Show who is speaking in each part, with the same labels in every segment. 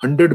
Speaker 1: $100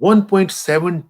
Speaker 1: $1.7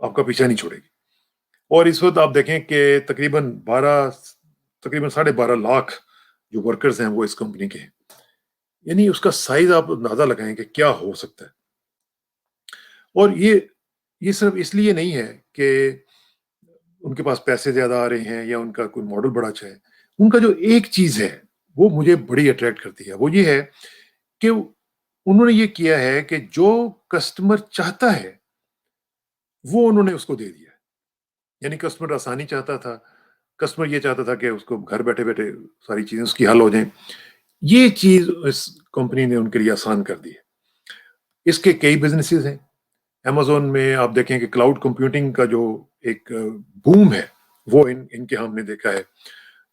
Speaker 1: آپ کا پیچھا نہیں چھوڑے گی. اور اس وقت آپ دیکھیں کہ تقریباً 12 لاکھ جو ورکرز ہیں وہ اس کمپنی کے ہیں. یعنی اس کا سائز آپ اندازہ لگائیں کہ کیا ہو سکتا ہے. اور یہ صرف اس لیے نہیں ہے کہ ان کے پاس پیسے زیادہ آ رہے ہیں یا ان کا کوئی ماڈل بڑا اچھا ہے. ان کا جو ایک چیز ہے وہ مجھے بڑی اٹریکٹ کرتی ہے, وہ یہ ہے کہ انہوں نے یہ کیا ہے کہ جو کسٹمر چاہتا ہے وہ انہوں نے اس کو دے دیا. یعنی کسٹمر آسانی چاہتا تھا, کسٹمر یہ چاہتا تھا کہ اس کو گھر بیٹھے بیٹھے ساری چیزیں اس کی حل ہو جائیں. یہ چیز اس کمپنی نے ان کے لیے آسان کر دی ہے. اس کے کئی بزنسز ہیں. امیزون میں آپ دیکھیں کہ کلاؤڈ کمپیوٹنگ کا جو ایک بوم ہے وہ ان کے ہم نے دیکھا ہے.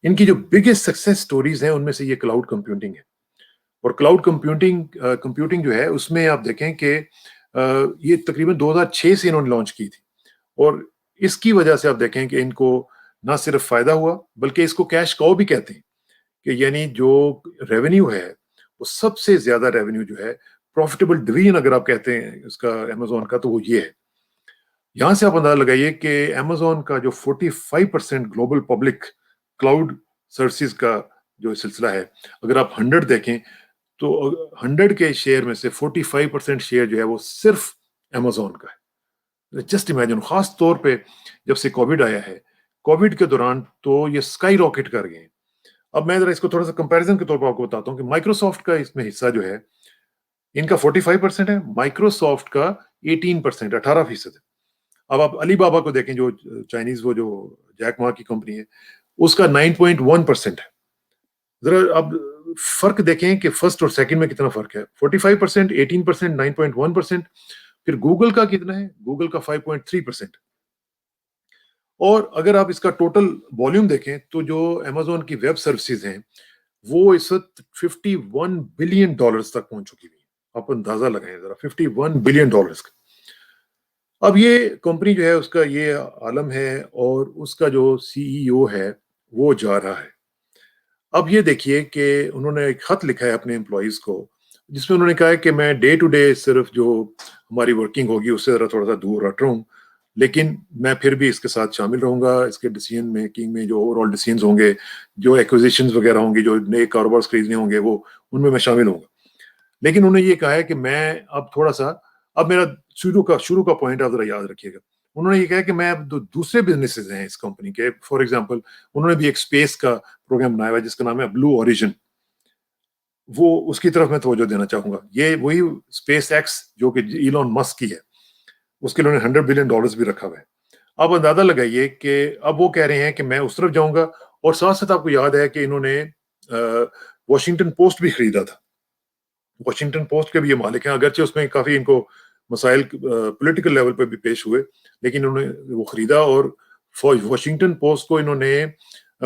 Speaker 1: ان کی جو بگیسٹ سکسیس سٹوریز ہیں ان میں سے یہ کلاؤڈ کمپیوٹنگ ہے. اور کلاؤڈ کمپیوٹنگ جو ہے اس میں آپ دیکھیں کہ یہ تقریباً 2006 سے انہوں نے لانچ کی تھی. اور اس کی وجہ سے آپ دیکھیں کہ ان کو نہ صرف فائدہ ہوا بلکہ اس کو کیش کاؤ بھی کہتے ہیں, کہ یعنی جو ریونیو ہے وہ سب سے زیادہ ریونیو جو ہے پروفیٹیبل ڈویژن اگر آپ کہتے ہیں اس کا امیزون کا, تو وہ یہ ہے. یہاں سے آپ اندازہ لگائیے کہ امیزون کا جو 45% گلوبل پبلک کلاؤڈ سروسز کا جو سلسلہ ہے, اگر آپ 100 دیکھیں تو 100 کے شیئر میں سے 45% شیئر جو ہے وہ صرف امیزون کا ہے. جسٹ امیجن, خاص طور پہ جب سے کووڈ آیا ہے, کووڈ کے دوران تو یہ سکائی راکٹ کر گئے ہیں. اب میں ذرا اس کو تھوڑا سا کمپیریزن کے طور پر آپ کو بتاتا ہوں کہ مائکروسافٹ کا اس میں حصہ جو ہے ان کا 45% ہے, مائکروسافٹ کا 18%, 18%. اب آپ علی بابا کو دیکھیں جو چائنیز وہ جو جیک ما کی کمپنی ہے, اس کا 9.1% ہے. ذرا اب فرق دیکھیں کہ فرسٹ اور سیکنڈ میں کتنا فرق ہے. 45%, 18%, 9.1%. پھر گوگل کا کتنا ہے, گوگل کا 5.3%. اور اگر آپ اس کا ٹوٹل والیوم دیکھیں تو جو امیزون کی ویب سروسز ہیں وہ اس وقت $51 بلین تک پہنچ چکی ہوئی. آپ اندازہ لگائیں ذرا, $51 بلین کا. اب یہ کمپنی جو ہے اس کا یہ عالم ہے اور اس کا جو سی ای او ہے وہ جا رہا ہے. اب یہ دیکھیے کہ انہوں نے ایک خط لکھا ہے اپنے امپلائیز کو جس میں انہوں نے کہا ہے کہ میں ڈے ٹو ڈے صرف جو ہماری ورکنگ ہوگی اس سے ذرا تھوڑا سا دور رہتا ہوں, لیکن میں پھر بھی اس کے ساتھ شامل رہوں گا. اس کے ڈیسیژن میکنگ میں جو اوور آل ڈیسیژنز ہوں گے, جو ایکوزیشنز وغیرہ ہوں گی, جو نئے کاروبار خریدنے ہوں گے, وہ ان میں شامل ہوں گا. لیکن انہوں نے یہ کہا ہے کہ میں اب تھوڑا سا, اب میرا شروع کا پوائنٹ آپ ذرا یاد رکھیے گا. انہوں نے یہ کہا کہ میں اب دوسرے بزنسز ہیں اس کمپنی کے, فار ایگزامپل انہوں نے بھی ایک اسپیس کا پروگرام بنایا ہوا ہے جس کا نام ہے بلو اوریجن, وہ اس کی طرف میں توجہ دینا چاہوں گا. یہ وہی اسپیس ایکس جو کہ ایلون مسک کی ہے, اس کے انہوں نے $100 بلین بھی رکھا ہوا ہے. اب اندازہ لگائیے کہ اب وہ کہہ رہے ہیں کہ میں اس طرف جاؤں گا. اور ساتھ ساتھ آپ کو یاد ہے کہ انہوں نے واشنگٹن پوسٹ بھی خریدا تھا. واشنگٹن پوسٹ کے بھی یہ مالک ہیں, اگرچہ اس میں کافی ان کو مسائل پولیٹیکل لیول پہ بھی پیش ہوئے, لیکن انہوں نے وہ خریدا. اور واشنگٹن پوسٹ کو انہوں نے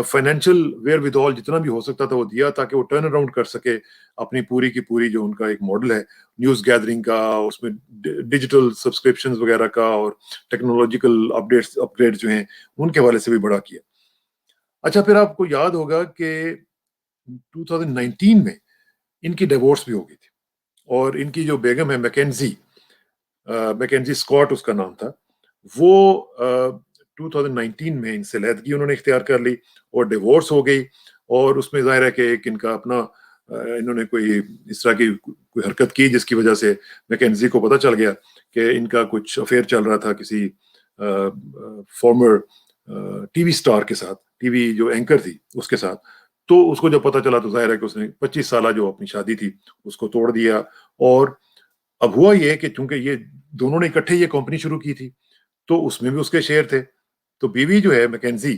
Speaker 1: فائنینشیل ویئر ود آل جتنا بھی ہو سکتا تھا وہ دیا تاکہ وہ ٹرن اراؤنڈ کر سکے اپنی پوری کی پوری جو ان کا ایک ماڈل ہے نیوز گیدرنگ کا, اس میں ڈیجیٹل سبسکرپشنز وغیرہ کا اور ٹیکنالوجیکل اپ گریڈ جو ہیں ان کے حوالے سے بھی بڑا کیا. اچھا, پھر آپ کو یاد ہوگا کہ 2019 میں ان کی ڈیورس بھی ہو گئی تھی, اور ان کی جو بیگم ہے میکنزی اسکاٹ اس کا نام تھا, وہ 2019 میں ان سے علیحدگی انہوں نے اختیار کر لی اور ڈیورس ہو گئی. اور اس میں ظاہر ہے کہ ایک ان کا اپنا انہوں نے کوئی اس طرح کی کوئی حرکت کی جس کی وجہ سے میکنزی کو پتہ چل گیا کہ ان کا کچھ افیئر چل رہا تھا کسی فارمر ٹی وی سٹار کے ساتھ, ٹی وی جو اینکر تھی اس کے ساتھ. تو اس کو جب پتہ چلا تو ظاہر ہے کہ اس نے 25 سالہ جو اپنی شادی تھی اس کو توڑ دیا. اور اب ہوا یہ کہ چونکہ یہ دونوں نے اکٹھے یہ کمپنی شروع کی تھی تو اس میں بھی اس کے شیئر تھے. تو بیوی جو ہے میکنزی,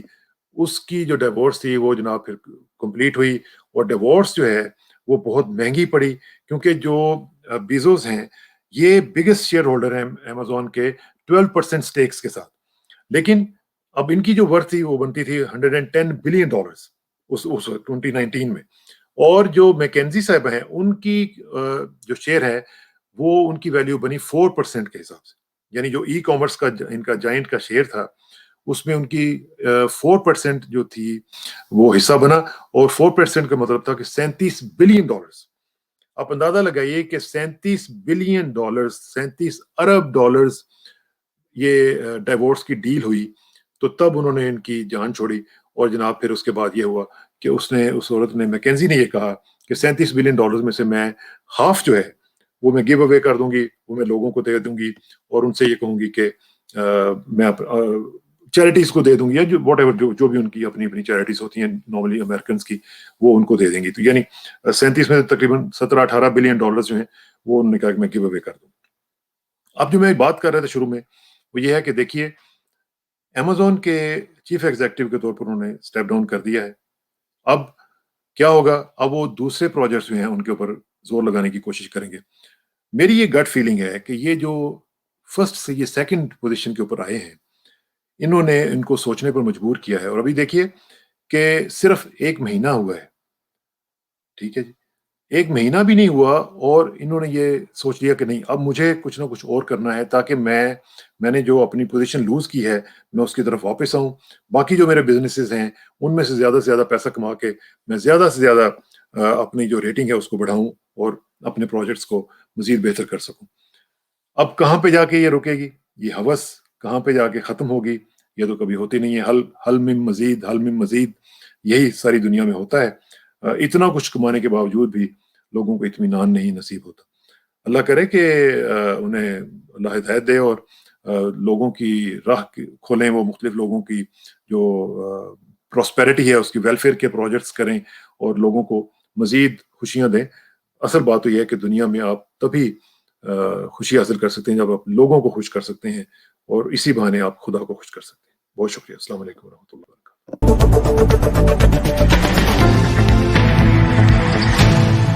Speaker 1: اس کی جو ڈیورس تھی وہ جناب پھر کمپلیٹ ہوئی, اور ڈیورس جو ہے وہ بہت مہنگی پڑی کیونکہ جو بیزوس ہیں یہ بگیسٹ شیئر ہولڈر ہیں امیزون کے 12% سٹیکس کے ساتھ. لیکن اب ان کی جو ورتھ تھی وہ بنتی تھی $110 بلین اس 2019 میں. اور جو میکنزی صاحب ہیں ان کی جو شیئر ہے وہ ان کی ویلیو بنی 4% کے حساب سے. یعنی جو ای کامرس کا ان کا جائنٹ کا شیئر تھا اس میں ان کی 4% جو تھی وہ حصہ بنا, اور 4% کا مطلب تھا کہ $37 بلین. آپ اندازہ لگائیے کہ $37 بلین, $37 ارب یہ ڈائیورس کی ڈیل ہوئی تو تب انہوں نے ان کی جان چھوڑی، اور جناب پھر اس کے بعد یہ ہوا کہ اس عورت نے، میکنزی نے یہ کہا کہ $37 بلین میں سے میں ہاف جو ہے وہ میں گیو اوے کر دوں گی، وہ میں لوگوں کو دے دوں گی، اور ان سے یہ کہوں گی کہ میں چیریٹیز کو دے دوں گی، یا جو واٹ ایور جو بھی ان کی اپنی اپنی چیریٹیز ہوتی ہیں نارملی امریکنس کی، وہ ان کو دے دیں گی. تو یعنی 37 میں تقریباً 17-18 بلین ڈالرز جو ہیں وہ انہوں نے کہا کہ میں گیو اوے کر دوں. اب جو میں بات کر رہا تھا شروع میں وہ یہ ہے کہ دیکھیے امیزون کے چیف ایگزیکٹو کے طور پر انہوں نے اسٹیپ ڈاؤن کر دیا ہے. اب کیا ہوگا؟ اب وہ دوسرے پروجیکٹس جو ہیں ان کے اوپر زور لگانے کی کوشش کریں گے. میری یہ گٹ فیلنگ ہے کہ یہ جو فرسٹ سے یہ سیکنڈ پوزیشن کے اوپر آئے ہیں، انہوں نے ان کو سوچنے پر مجبور کیا ہے. اور ابھی دیکھیے کہ صرف 1 مہینہ ہوا ہے، ٹھیک ہے جی، 1 مہینہ بھی نہیں ہوا اور انہوں نے یہ سوچ لیا کہ نہیں اب مجھے کچھ نہ کچھ اور کرنا ہے تاکہ میں نے جو اپنی پوزیشن لوز کی ہے میں اس کی طرف واپس آؤں. باقی جو میرے بزنسز ہیں ان میں سے زیادہ پیسہ کما کے میں زیادہ سے زیادہ اپنی جو ریٹنگ ہے اس کو بڑھاؤں اور اپنے پروجیکٹس کو مزید بہتر کر سکوں. اب کہاں پہ جا کے یہ رکے گی؟ یہ ہوس کہاں پہ جا کے ختم ہوگی؟ یہ تو کبھی ہوتی نہیں ہے. حل من مزید یہی ساری دنیا میں ہوتا ہے. اتنا کچھ کمانے کے باوجود بھی لوگوں کو اطمینان نہیں نصیب ہوتا. اللہ کرے کہ انہیں اللہ ہدایت دے اور لوگوں کی راہ کھولیں، وہ مختلف لوگوں کی جو پراسپیرٹی ہے اس کی ویلفیئر کے پروجیکٹس کریں اور لوگوں کو مزید خوشیاں دیں. اصل بات تو یہ ہے کہ دنیا میں آپ تبھی خوشی حاصل کر سکتے ہیں جب آپ لوگوں کو خوش کر سکتے ہیں، اور اسی بہانے آپ خدا کو خوش کر سکتے ہیں. بہت شکریہ. السلام علیکم ورحمۃ اللہ وبرکاتہ.